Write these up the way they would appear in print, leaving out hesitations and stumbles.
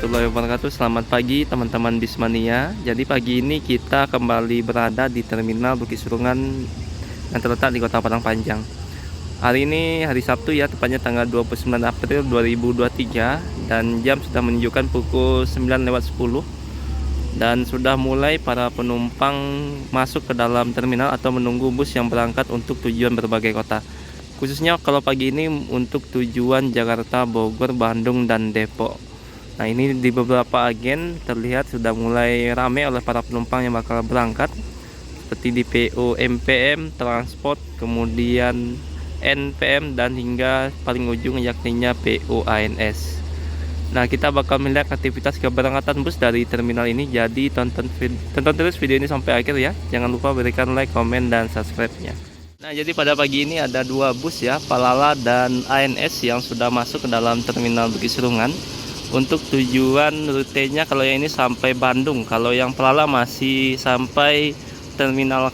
warahmatullahi wabarakatuh. Selamat pagi teman-teman Bismania. Jadi pagi ini kita kembali berada di Terminal Bukit Surungan yang terletak di Kota Padang Panjang. Hari ini hari Sabtu ya, tepatnya tanggal 29 April 2023 dan jam sudah menunjukkan pukul 9:10 dan sudah mulai para penumpang masuk ke dalam terminal atau menunggu bus yang berangkat untuk tujuan berbagai kota. Khususnya kalau pagi ini untuk tujuan Jakarta, Bogor, Bandung, dan Depok. Nah, ini di beberapa agen terlihat sudah mulai ramai oleh para penumpang yang bakal berangkat, seperti di PO MPM, Transport, kemudian NPM, dan hingga paling ujung yakninya PO ANS. Nah, kita bakal melihat aktivitas keberangkatan bus dari terminal ini. Jadi tonton terus video ini sampai akhir ya. Jangan lupa berikan like, komen, dan subscribe-nya. Nah, jadi pada pagi ini ada dua bus ya, Palala dan ANS yang sudah masuk ke dalam terminal Bukit Surungan. Untuk tujuan rutenya kalau yang ini sampai Bandung, kalau yang Palala masih sampai terminal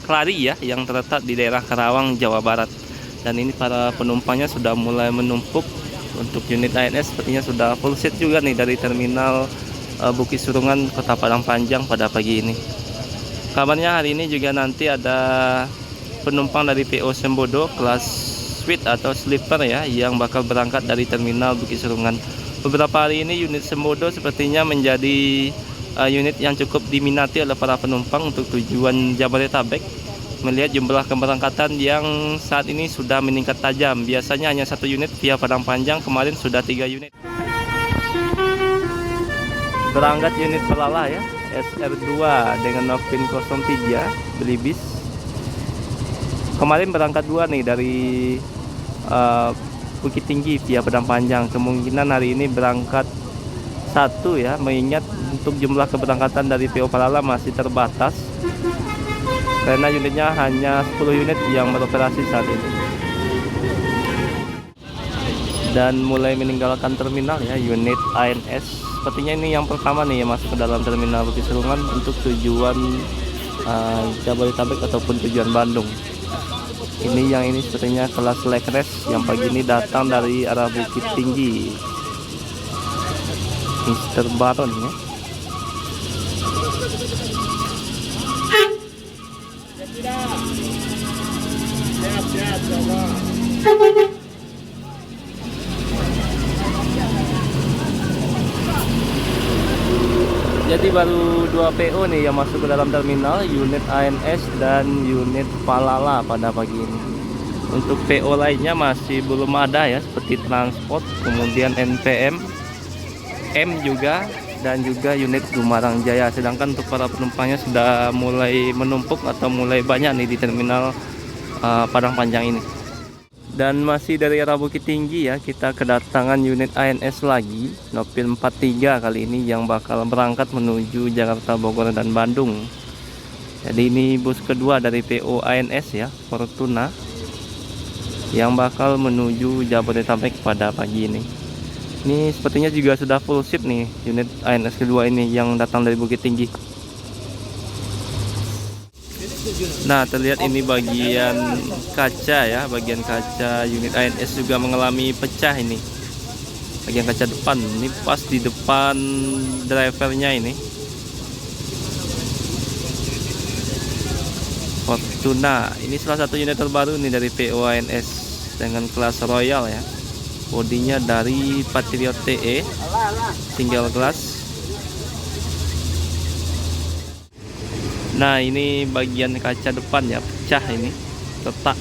Klari ya, yang terletak di daerah Karawang, Jawa Barat. Dan ini para penumpangnya sudah mulai menumpuk. Untuk unit ANS sepertinya sudah full seat juga nih dari terminal Bukit Surungan, Kota Padang Panjang pada pagi ini. Kabarnya hari ini juga nanti ada penumpang dari PO Sembodo kelas suite atau sleeper ya, yang bakal berangkat dari terminal Bukit Surungan. Beberapa hari ini unit Sembodo sepertinya menjadi unit yang cukup diminati oleh para penumpang untuk tujuan Jabodetabek. Melihat jumlah keberangkatan yang saat ini sudah meningkat tajam. Biasanya hanya satu unit via Padang Panjang, kemarin sudah 3 unit. Berangkat unit Palala ya, SR2 dengan Novin 03 Belibis. Kemarin berangkat 2 nih dari Bukit Tinggi via Padang Panjang. Kemungkinan hari ini berangkat 1 ya, mengingat untuk jumlah keberangkatan dari PO Palala masih terbatas karena unitnya hanya 10 unit yang beroperasi saat ini. Dan mulai meninggalkan terminal ya, unit ANS. Sepertinya ini yang pertama nih yang masuk ke dalam terminal Bukit Surungan untuk tujuan Jabodetabek ataupun tujuan Bandung. Yang ini sepertinya kelas Lekres yang pagi ini datang dari arah Bukit Tinggi. Mr. Baron ya. Jadi baru 2 PO nih yang masuk ke dalam terminal, unit ANS dan unit Palala pada pagi ini. Untuk PO lainnya masih belum ada ya, seperti Transport, kemudian NPM, M juga, dan juga unit Gumarang Jaya. Sedangkan untuk para penumpangnya sudah mulai menumpuk atau mulai banyak nih di terminal Padang Panjang ini. Dan masih dari arah Bukit Tinggi ya, kita kedatangan unit ANS lagi, Novin 43 kali ini yang bakal berangkat menuju Jakarta, Bogor, dan Bandung. Jadi ini bus kedua dari PO ANS ya, Fortuna, yang bakal menuju Jabodetabek pada pagi ini. Ini sepertinya juga sudah full seat nih unit ANS kedua ini yang datang dari Bukit Tinggi. Nah, terlihat ini bagian kaca ya, bagian kaca unit ANS juga mengalami pecah ini. Bagian kaca depan, ini pas di depan drivernya ini. Fortuna, ini salah satu unit terbaru nih dari PO ANS dengan kelas Royal ya. Bodinya dari Patriot TE, single glass. Nah, ini bagian kaca depan ya, pecah ini, retak.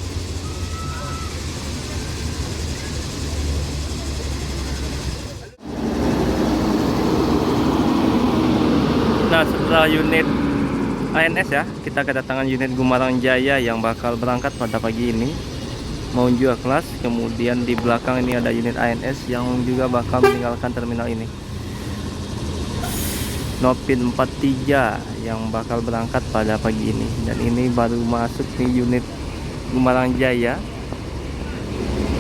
Nah, setelah unit ANS ya, kita kedatangan unit Gumarang Jaya yang bakal berangkat pada pagi ini menuju kelas. Kemudian di belakang ini ada unit ANS yang juga bakal meninggalkan terminal ini, Novin 43 yang bakal berangkat pada pagi ini. Dan ini baru masuk nih unit Gumarang Jaya,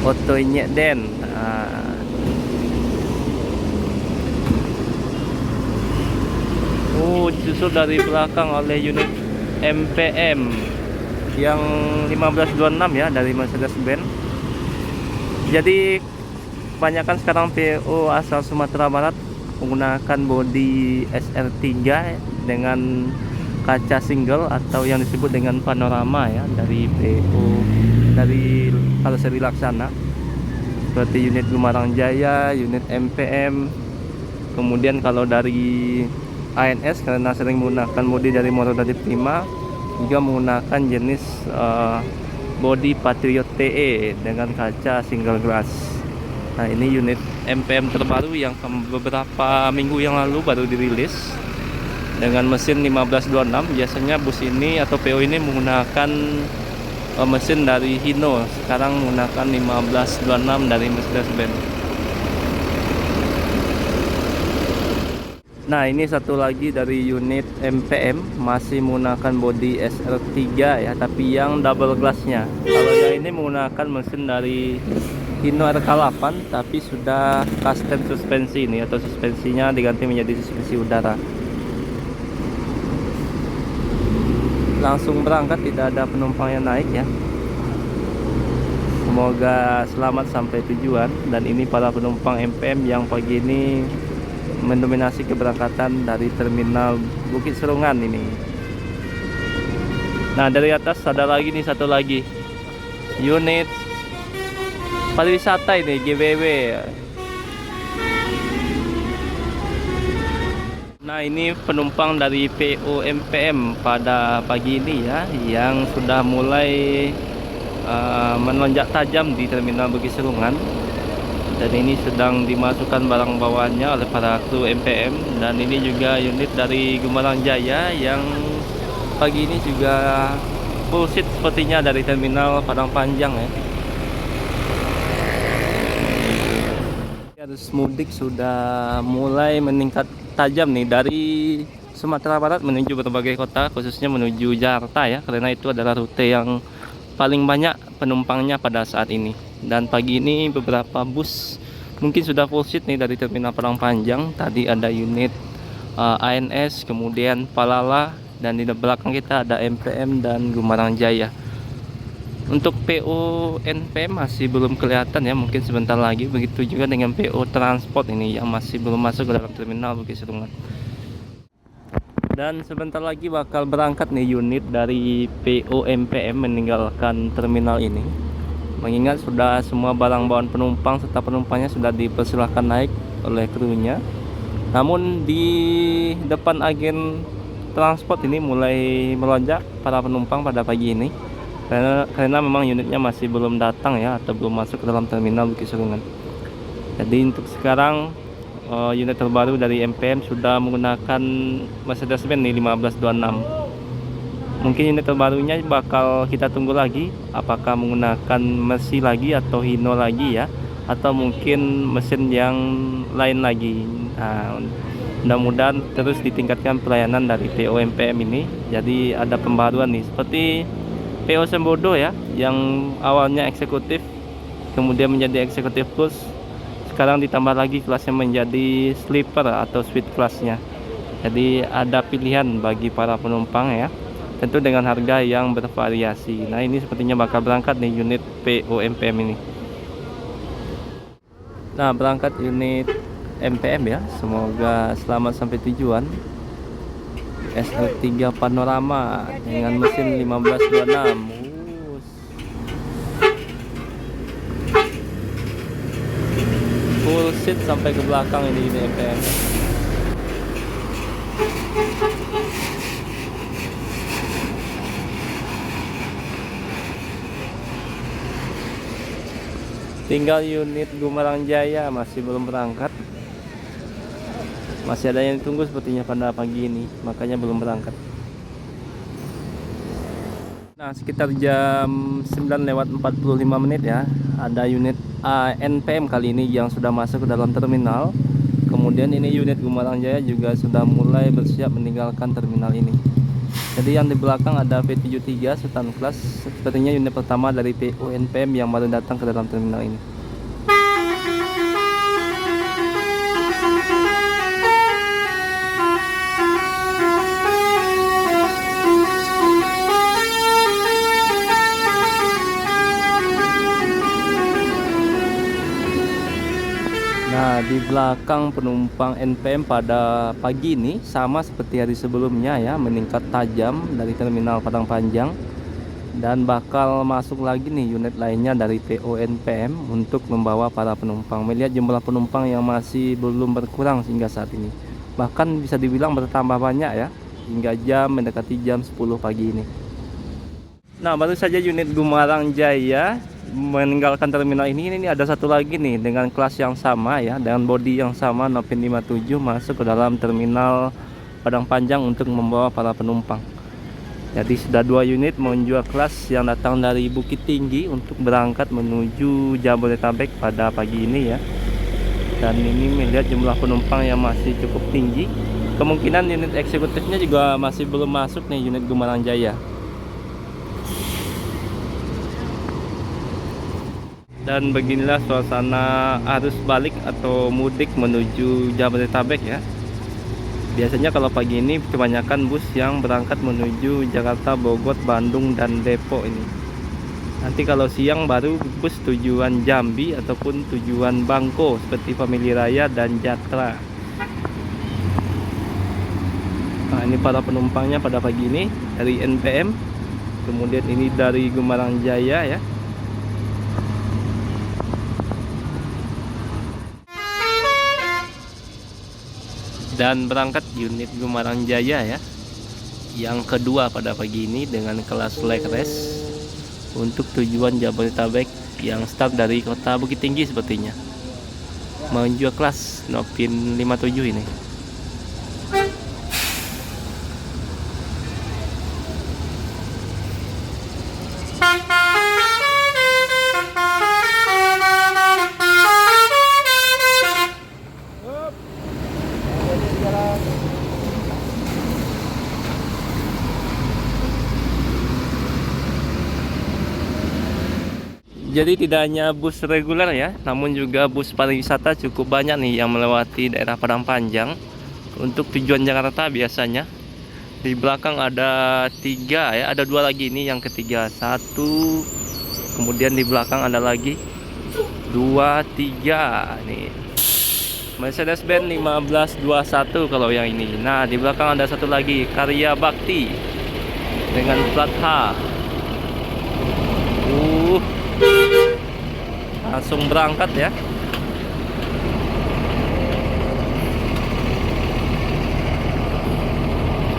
Otoinya Den. Disusul dari belakang oleh unit MPM yang 1526 ya, dari Mercedes-Benz. Jadi kebanyakan sekarang PO asal Sumatera Barat menggunakan bodi SR3 dengan kaca single atau yang disebut dengan panorama ya, dari PO dari karoseri Laksana, seperti unit Gumarang Jaya, unit MPM. Kemudian kalau dari ANS karena sering menggunakan bodi dari Morodadi Prima, juga menggunakan jenis bodi Patriot TE dengan kaca single glass. Nah, ini unit MPM terbaru yang beberapa minggu yang lalu baru dirilis dengan mesin 1526. Biasanya bus ini atau PO ini menggunakan mesin dari Hino, sekarang menggunakan 1526 dari Mercedes-Benz. Nah, ini satu lagi dari unit MPM, masih menggunakan bodi SR3 ya, tapi yang double glassnya. Kalau yang ini menggunakan mesin dari Hino RK8, tapi sudah custom suspensi ini, atau suspensinya diganti menjadi suspensi udara. Langsung berangkat, tidak ada penumpang yang naik ya. Semoga selamat sampai tujuan. Dan ini para penumpang MPM yang pagi ini mendominasi keberangkatan dari terminal Bukit Serungan ini. Nah, dari atas ada lagi nih, satu lagi unit pariwisata ini, GWW. Nah, ini penumpang dari PO MPM pada pagi ini ya, yang sudah mulai melonjak tajam di terminal Bukit Serungan. Dan ini sedang dimasukkan barang bawaannya oleh para kru MPM. Dan ini juga unit dari Gumarang Jaya yang pagi ini juga full seat sepertinya dari terminal Padang Panjang ya. Arus mudik sudah mulai meningkat tajam nih dari Sumatera Barat menuju berbagai kota, khususnya menuju Jakarta ya, karena itu adalah rute yang paling banyak penumpangnya pada saat ini. Dan pagi ini beberapa bus mungkin sudah full seat nih dari terminal Padang Panjang. Tadi ada unit ANS, kemudian Palala, dan di belakang kita ada MPM dan Gumarang Jaya. Untuk PO NPM masih belum kelihatan ya, mungkin sebentar lagi. Begitu juga dengan PO Transport ini yang masih belum masuk ke dalam terminal Bukit Serungan. Dan sebentar lagi bakal berangkat nih unit dari PO MPM meninggalkan terminal ini. Mengingat sudah semua barang bawaan penumpang serta penumpangnya sudah dipersilahkan naik oleh krunya. Namun di depan agen transport ini mulai melonjak para penumpang pada pagi ini, karena memang unitnya masih belum datang ya, atau belum masuk ke dalam terminal Bukit Serungan. Jadi untuk sekarang unit terbaru dari MPM sudah menggunakan Mercedes-Benz nih 1526. Mungkin unit terbarunya bakal kita tunggu lagi, apakah menggunakan Mercy lagi atau Hino lagi ya, atau mungkin mesin yang lain lagi. Nah, mudah-mudahan terus ditingkatkan pelayanan dari PO MPM ini. Jadi ada pembaruan nih, seperti PO Sembodo ya, yang awalnya eksekutif kemudian menjadi eksekutif plus, sekarang ditambah lagi kelasnya menjadi sleeper atau suite kelasnya. Jadi ada pilihan bagi para penumpang ya, tentu dengan harga yang bervariasi. Nah, ini sepertinya bakal berangkat nih unit PO MPM ini. Nah, berangkat unit MPM ya, semoga selamat sampai tujuan. SR3 Panorama dengan mesin 1526. Full seat sampai ke belakang ini MPM. Tinggal unit Gumarang Jaya masih belum berangkat. Masih ada yang tunggu sepertinya pada pagi ini, makanya belum berangkat. Nah, sekitar jam 9:45 ya, ada unit NPM kali ini yang sudah masuk ke dalam terminal. Kemudian ini unit Gumarang Jaya juga sudah mulai bersiap meninggalkan terminal ini. Jadi yang di belakang ada V73 Sultan Class, sepertinya unit pertama dari PO NPM yang baru datang ke dalam terminal ini. Nah, di belakang penumpang NPM pada pagi ini sama seperti hari sebelumnya ya, meningkat tajam dari terminal Padang Panjang. Dan bakal masuk lagi nih unit lainnya dari PO NPM untuk membawa para penumpang. Melihat jumlah penumpang yang masih belum berkurang hingga saat ini, bahkan bisa dibilang bertambah banyak ya, hingga mendekati jam 10 pagi ini. Nah, baru saja unit Gumarang Jaya meninggalkan terminal ini ada satu lagi nih dengan kelas yang sama ya, dengan bodi yang sama Novin 57 masuk ke dalam terminal Padang Panjang untuk membawa para penumpang. Jadi sudah 2 unit menjual kelas yang datang dari Bukit Tinggi untuk berangkat menuju Jabodetabek pada pagi ini ya. Dan ini melihat jumlah penumpang yang masih cukup tinggi. Kemungkinan unit eksekutifnya juga masih belum masuk nih, unit Gumarang Jaya. Dan beginilah suasana arus balik atau mudik menuju Jabodetabek ya. Biasanya kalau pagi ini kebanyakan bus yang berangkat menuju Jakarta, Bogor, Bandung, dan Depok ini. Nanti kalau siang baru bus tujuan Jambi ataupun tujuan Bangko seperti Family Raya dan Jatra. Nah, ini para penumpangnya pada pagi ini dari NPM. Kemudian ini dari Gumarang Jaya ya. Dan berangkat unit Gumarang Jaya ya, yang kedua pada pagi ini dengan kelas leg race untuk tujuan Jabodetabek yang start dari kota Bukit Tinggi sepertinya, menuju kelas Novin 57 ini. Jadi tidak hanya bus reguler ya, namun juga bus pariwisata cukup banyak nih yang melewati daerah Padang Panjang untuk tujuan Jakarta biasanya. Di belakang ada 3 ya, ada 2 lagi, ini yang ketiga, 1, kemudian di belakang ada lagi 2, 3 nih. Mercedes-Benz 1521 kalau yang ini. Nah, di belakang ada satu lagi, Karya Bakti dengan plat H. Langsung berangkat ya.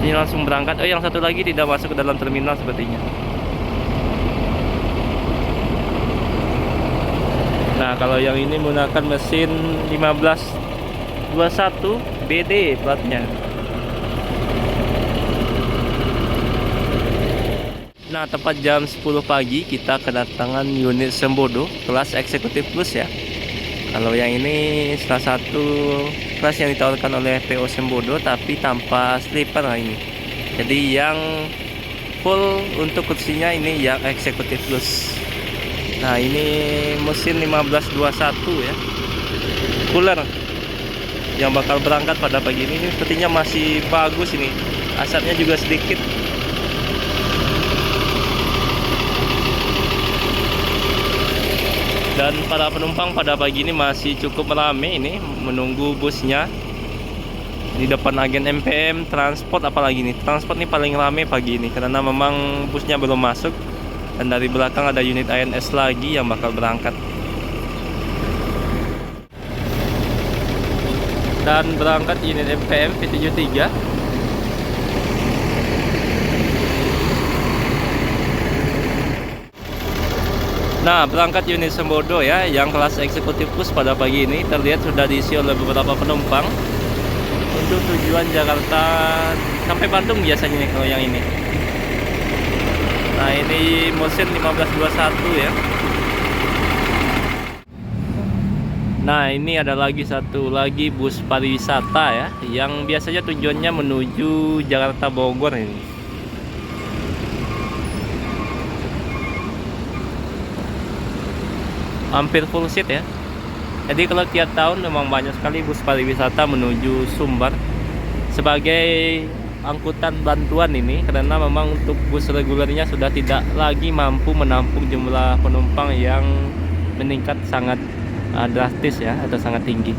Ini langsung berangkat. Oh, yang satu lagi tidak masuk ke dalam terminal sepertinya. Nah, kalau yang ini menggunakan mesin 1521 BD platnya. Nah, tepat jam 10 pagi kita kedatangan unit Sembodo kelas eksekutif plus ya. Kalau yang ini salah satu kelas yang ditawarkan oleh PO Sembodo tapi tanpa sleeper ini. Jadi yang full untuk kursinya ini yang eksekutif plus. Nah, ini mesin 1521 ya, cooler yang bakal berangkat pada pagi ini sepertinya masih bagus ini, asapnya juga sedikit. Dan para penumpang pada pagi ini masih cukup ramai ini menunggu busnya di depan agen NPM transport. Apalagi nih transport ini paling ramai pagi ini karena memang busnya belum masuk. Dan dari belakang ada unit ANS lagi yang bakal berangkat. Dan berangkat unit NPM V73. Nah, berangkat unit Sembodo ya, yang kelas eksekutif plus pada pagi ini terlihat sudah diisi oleh beberapa penumpang untuk tujuan Jakarta sampai Bandung biasanya nih kalau yang ini. Nah, ini mesin 1521 ya. Nah, ini ada lagi satu lagi bus pariwisata ya, yang biasanya tujuannya menuju Jakarta Bogor ini. Hampir full seat ya. Jadi kalau tiap tahun memang banyak sekali bus pariwisata menuju Sumbar sebagai angkutan bantuan ini, karena memang untuk bus regulernya sudah tidak lagi mampu menampung jumlah penumpang yang meningkat sangat drastis ya, atau sangat tinggi.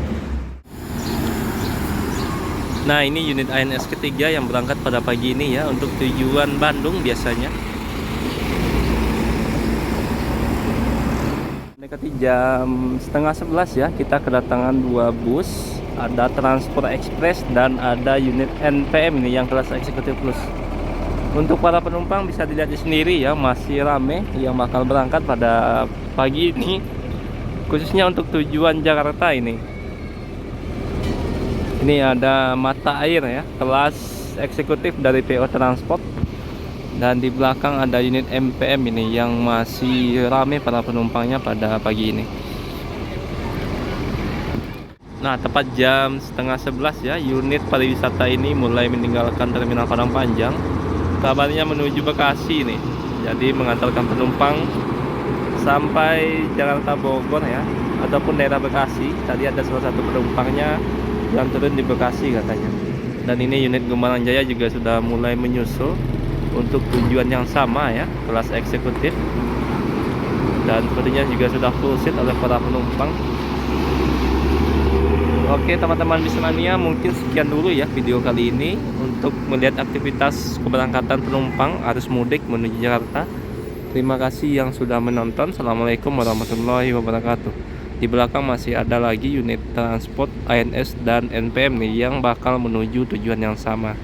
Nah, ini unit ANS ketiga yang berangkat pada pagi ini ya, untuk tujuan Bandung biasanya. Mendekati jam setengah 11 ya, kita kedatangan 2 bus. Ada Transport Express dan ada unit NPM ini yang kelas eksekutif plus. Untuk para penumpang bisa dilihat di sendiri ya, masih rame yang bakal berangkat pada pagi ini, khususnya untuk tujuan Jakarta ini. Ini ada Mata Air ya, kelas eksekutif dari PO Transport. Dan di belakang ada unit MPM ini yang masih ramai para penumpangnya pada pagi ini. Nah, tepat jam setengah 11 ya, unit pariwisata ini mulai meninggalkan Terminal Padang Panjang. Kabarnya menuju Bekasi nih. Jadi mengantarkan penumpang sampai Jakarta Bogor ya, ataupun daerah Bekasi. Tadi ada salah satu penumpangnya yang turun di Bekasi katanya. Dan ini unit Gembarang Jaya juga sudah mulai menyusul untuk tujuan yang sama ya, kelas eksekutif. Dan sepertinya juga sudah full seat oleh para penumpang. Oke teman-teman Bismania, mungkin sekian dulu ya video kali ini untuk melihat aktivitas keberangkatan penumpang arus mudik menuju Jakarta. Terima kasih yang sudah menonton. Assalamualaikum warahmatullahi wabarakatuh. Di belakang masih ada lagi unit transport ANS dan NPM nih yang bakal menuju tujuan yang sama.